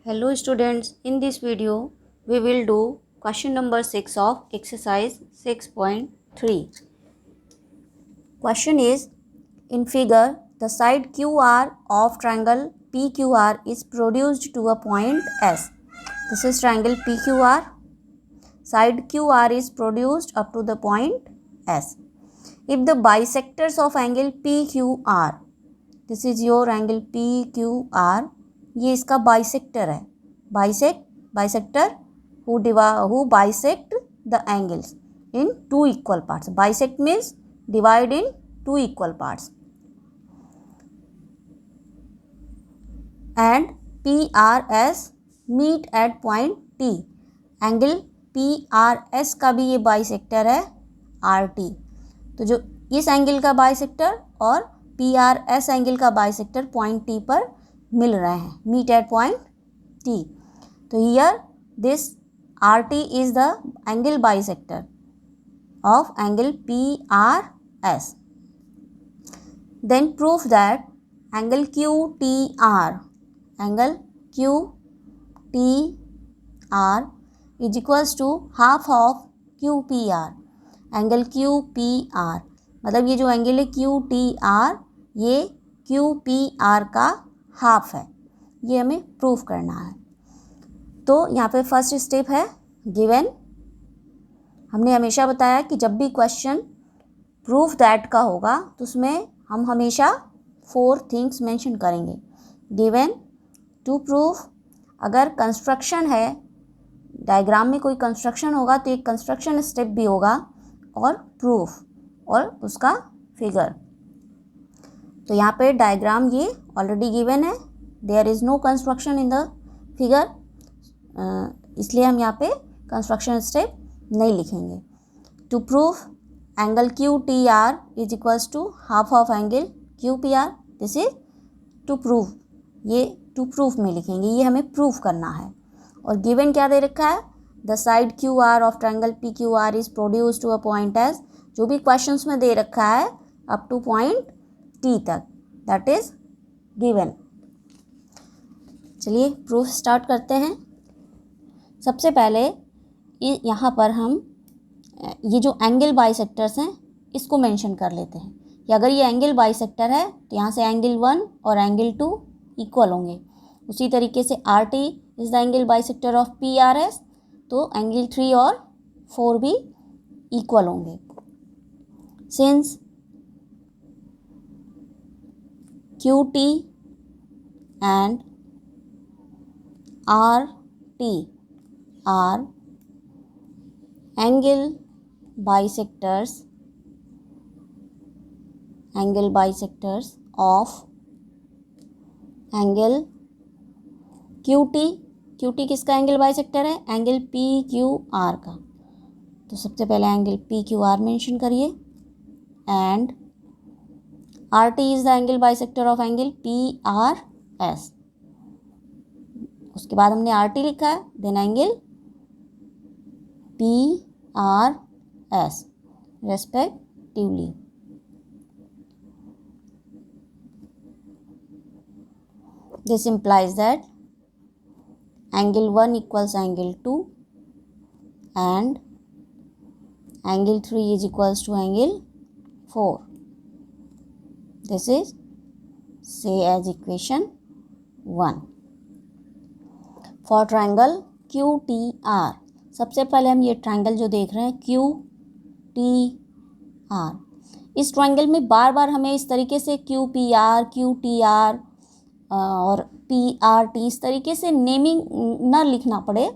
Hello students, in this video we will do question number 6 of exercise 6.3. Question is, in figure the side QR of triangle PQR is produced to a point S. This is triangle PQR. Side QR is produced up to the point S. If the bisectors of angle PQR, this is your angle PQR, ये इसका bisector है. Bisector who bisect the angles in two equal parts. Bisect means divide in two equal parts. And PRS meet at point T. Angle PRS का भी ये bisector है RT. तो जो इस एंगल का बाइसेक्टर और PRS एंगल का बाइसेक्टर पॉइंट T पर मिल रहे हैं, मीट एट पॉइंट T. तो here this RT is the angle bisector of angle PRS. Then proof that angle QTR is equals to half of QPR. Angle QPR मतलब ये जो angle है QTR, ये QPR का हाफ है. ये हमें प्रूफ करना है. तो यहाँ पे फर्स्ट स्टेप है गिवन. हमने हमेशा बताया कि जब भी क्वेश्चन प्रूफ दैट का होगा तो उसमें हम हमेशा 4 थिंग्स मेंशन करेंगे. गिवन, टू प्रूफ, अगर कंस्ट्रक्शन है, डायग्राम में कोई कंस्ट्रक्शन होगा तो एक कंस्ट्रक्शन स्टेप भी होगा, और प्रूफ और उसका फिगर. तो यहाँ पे डायग्राम ये ऑलरेडी गिवन है. There is no construction in the figure, इसलिए हम यहाँ पे कंस्ट्रक्शन स्टेप नहीं लिखेंगे. To proof angle QTR is equals to half of angle QPR. This is to proof. ये टू प्रूफ में लिखेंगे, ये हमें प्रूफ करना है. और गिवन क्या दे रखा है? The side QR of triangle PQR is produce to a point S. जो भी क्वेश्चंस में दे रखा है अप टू पॉइंट T तक, दैट इज गिवन. चलिए प्रूफ स्टार्ट करते हैं. सबसे पहले यहाँ पर हम ये जो एंगल बाइसेक्टर्स हैं इसको मेंशन कर लेते हैं कि अगर ये एंगल बाइसेक्टर है तो यहाँ से एंगल 1 और एंगल 2 इक्वल होंगे. उसी तरीके से RT is the angle bisector of PRS, तो एंगल 3 और 4 भी इक्वल होंगे. Since QT and RT are angle bisectors of angle QT किसका एंगल बाइसेक्टर है? एंगल PQR का. तो सबसे पहले एंगल PQR मेंशन करिए. And RT is the angle bisector of angle PRS. उसके बाद हमने RT लिखा है, then angle PRS respectively. This implies that angle 1 equals angle 2 and angle 3 is equals to angle 4. This is say as equation 1. For triangle QTR, सबसे पहले हम ये triangle जो देख रहे हैं QTR, इस ट्रायंगल में बार बार हमें इस तरीके से QPR, QTR और PRT इस तरीके से नेमिंग ना लिखना पड़े.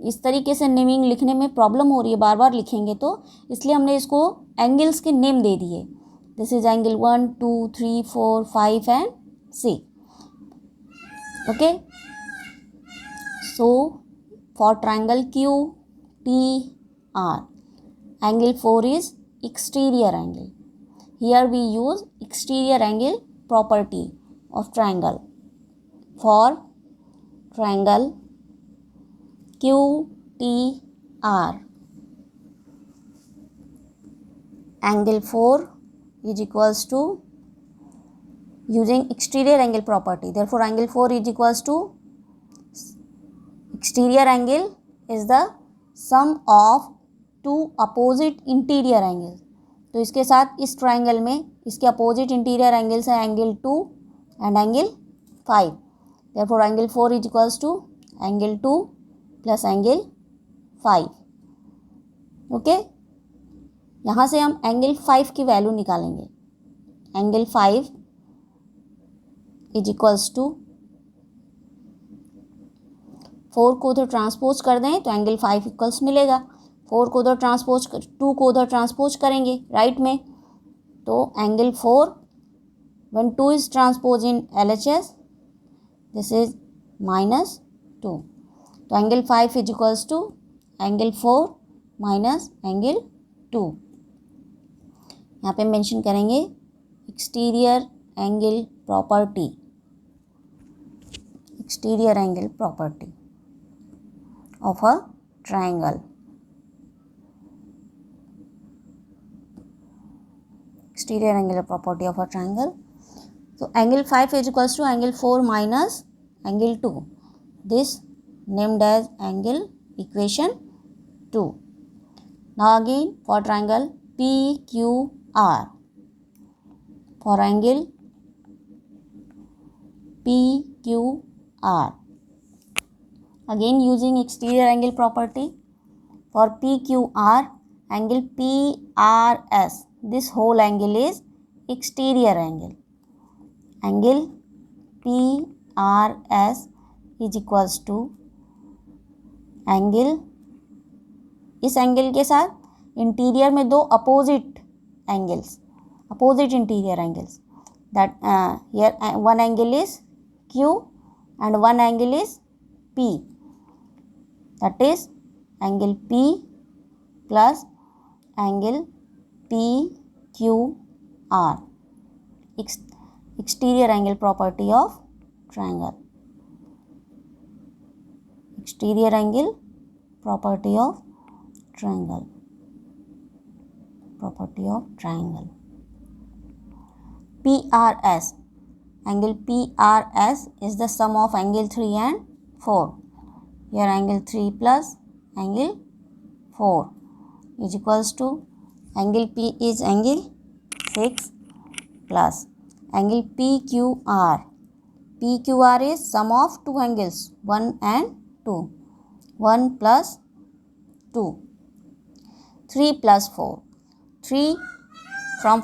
इस तरीके से नेमिंग लिखने में प्रॉब्लम हो रही है, बार बार लिखेंगे तो, इसलिए हमने इसको एंगल्स के नेम दे दिए. This is angle 1, 2, 3, 4, 5 and 6. Okay. So for triangle QTR, angle 4 is exterior angle. Here we use exterior angle property of triangle. For triangle QTR, angle 4 is equals to, using exterior angle property, therefore angle 4 is equals to exterior angle is the sum of two opposite interior angle. तो इसके साथ इस triangle में इसके opposite interior angles है angle 2 and angle 5। Therefore angle 4 is equals to angle 2 plus angle 5। Okay, यहाँ से हम एंगल 5 की वैल्यू निकालेंगे। एंगल 5 इज इक्वल्स टू 4 को उधर ट्रांसपोज कर दें तो एंगल 5 इक्वल्स मिलेगा। 4 को उधर ट्रांसपोज 2 को उधर ट्रांसपोज करेंगे राइट में, तो angle 4 when 2 is transposed in LHS this is -2। तो angle 5 is equals to angle 4 minus angle 2। यहाँ पे मेंशन करेंगे exterior angle property, exterior angle property of a triangle. Exterior angle property of a triangle. So angle 5 is equals to angle 4 minus angle 2. This named as angle equation 2. Now again for triangle PQR. For angle PQR. Again using exterior angle property. For PQR, angle PRS. This whole angle is exterior angle. Angle PRS is equals to angle, इस angle के साथ interior में दो opposite angles, opposite interior angles, that here one angle is Q and one angle is P, that is angle P plus angle PQR, exterior angle property of triangle, exterior angle property of triangle, property of triangle। PRS, angle PRS is the sum of angle 3 and 4। Here angle 3 plus angle 4 is equals to angle P is angle 6 plus angle PQR. PQR is sum of two angles 1 and 2, 1 plus 2, 3 plus 4, 3 from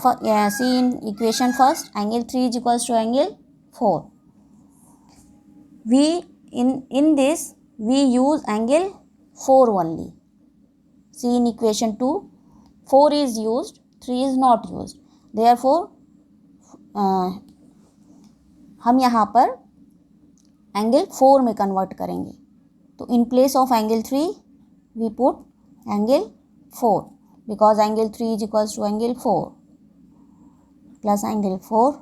see in equation first angle 3 is equals to angle 4. We in this we use angle 4 only. See in equation 2 4 is used, 3 is not used, therefore हम यहाँ पर angle 4 में convert करेंगे। तो in place of angle 3 we put angle 4 because angle 3 is equals to angle 4 plus angle 4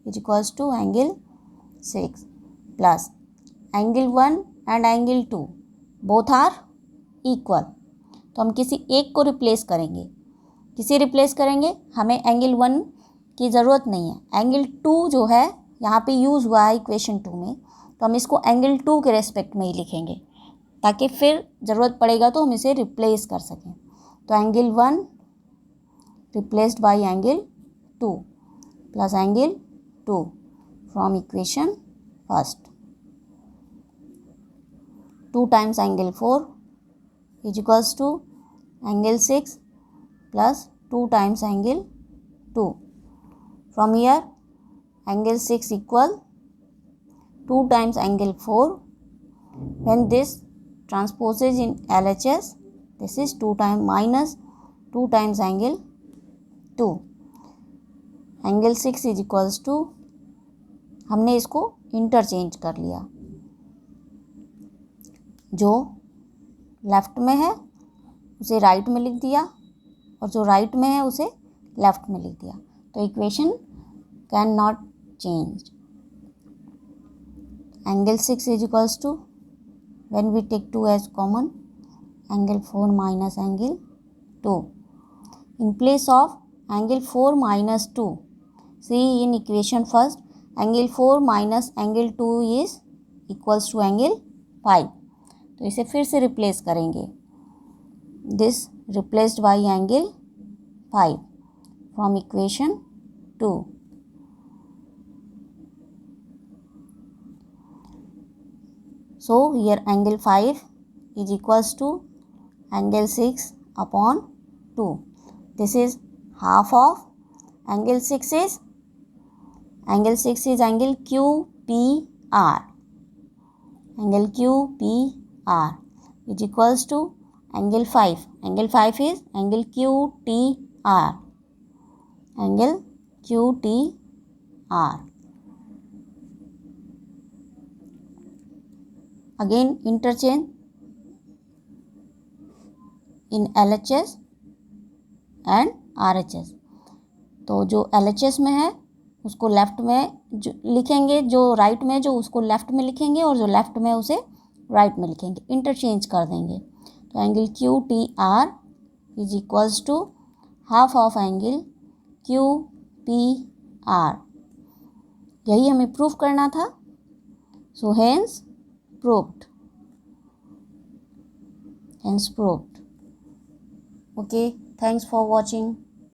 is equals to angle 6 plus angle 1 and angle 2 both are equal. तो हम किसी एक को रिप्लेस करेंगे, किसी रिप्लेस करेंगे, हमें एंगल 1 की ज़रूरत नहीं है। एंगल 2 जो है यहाँ पे यूज़ हुआ है इक्वेशन 2 में, तो हम इसको एंगल 2 के रेस्पेक्ट में ही लिखेंगे ताकि फिर ज़रूरत पड़ेगा तो हम इसे रिप्लेस कर सकें। तो angle 1 replaced by angle 2 plus angle 2 from equation first, 2 times angle 4 is equals to angle 6 plus 2 times angle 2। From here angle 6 equal 2 times angle 4. When this transposes in LHS, this is 2 times minus 2 times angle 2. Angle 6 is equals to, हमने इसको interchange कर लिया, जो left में है उसे right में लिख दिया और जो राइट में है उसे लेफ़्ट में लिख दिया। तो equation can not change. Angle 6 is equals to, when we take 2 as common, angle 4 minus angle 2। In place of angle 4 minus 2, see in equation first angle 4 minus angle 2 is equals to angle 5। तो इसे फिर से replace करेंगे. This replaced by angle 5 from equation 2. So here angle 5 is equals to angle 6 upon 2. This is half of angle 6 is angle QPR. Angle QPR is equals to angle 5. Angle 5 is angle QTR. Angle QTR. Again interchange in LHS and RHS. तो जो LHS में है उसको left में जो लिखेंगे, जो right में जो उसको लेफ़्ट में लिखेंगे, और जो लेफ़्ट में उसे राइट में लिखेंगे, इंटरचेंज कर देंगे. तो angle QTR is equals to half of angle QPR. यही हमें प्रूफ करना था. So hence proved. Okay, thanks for watching.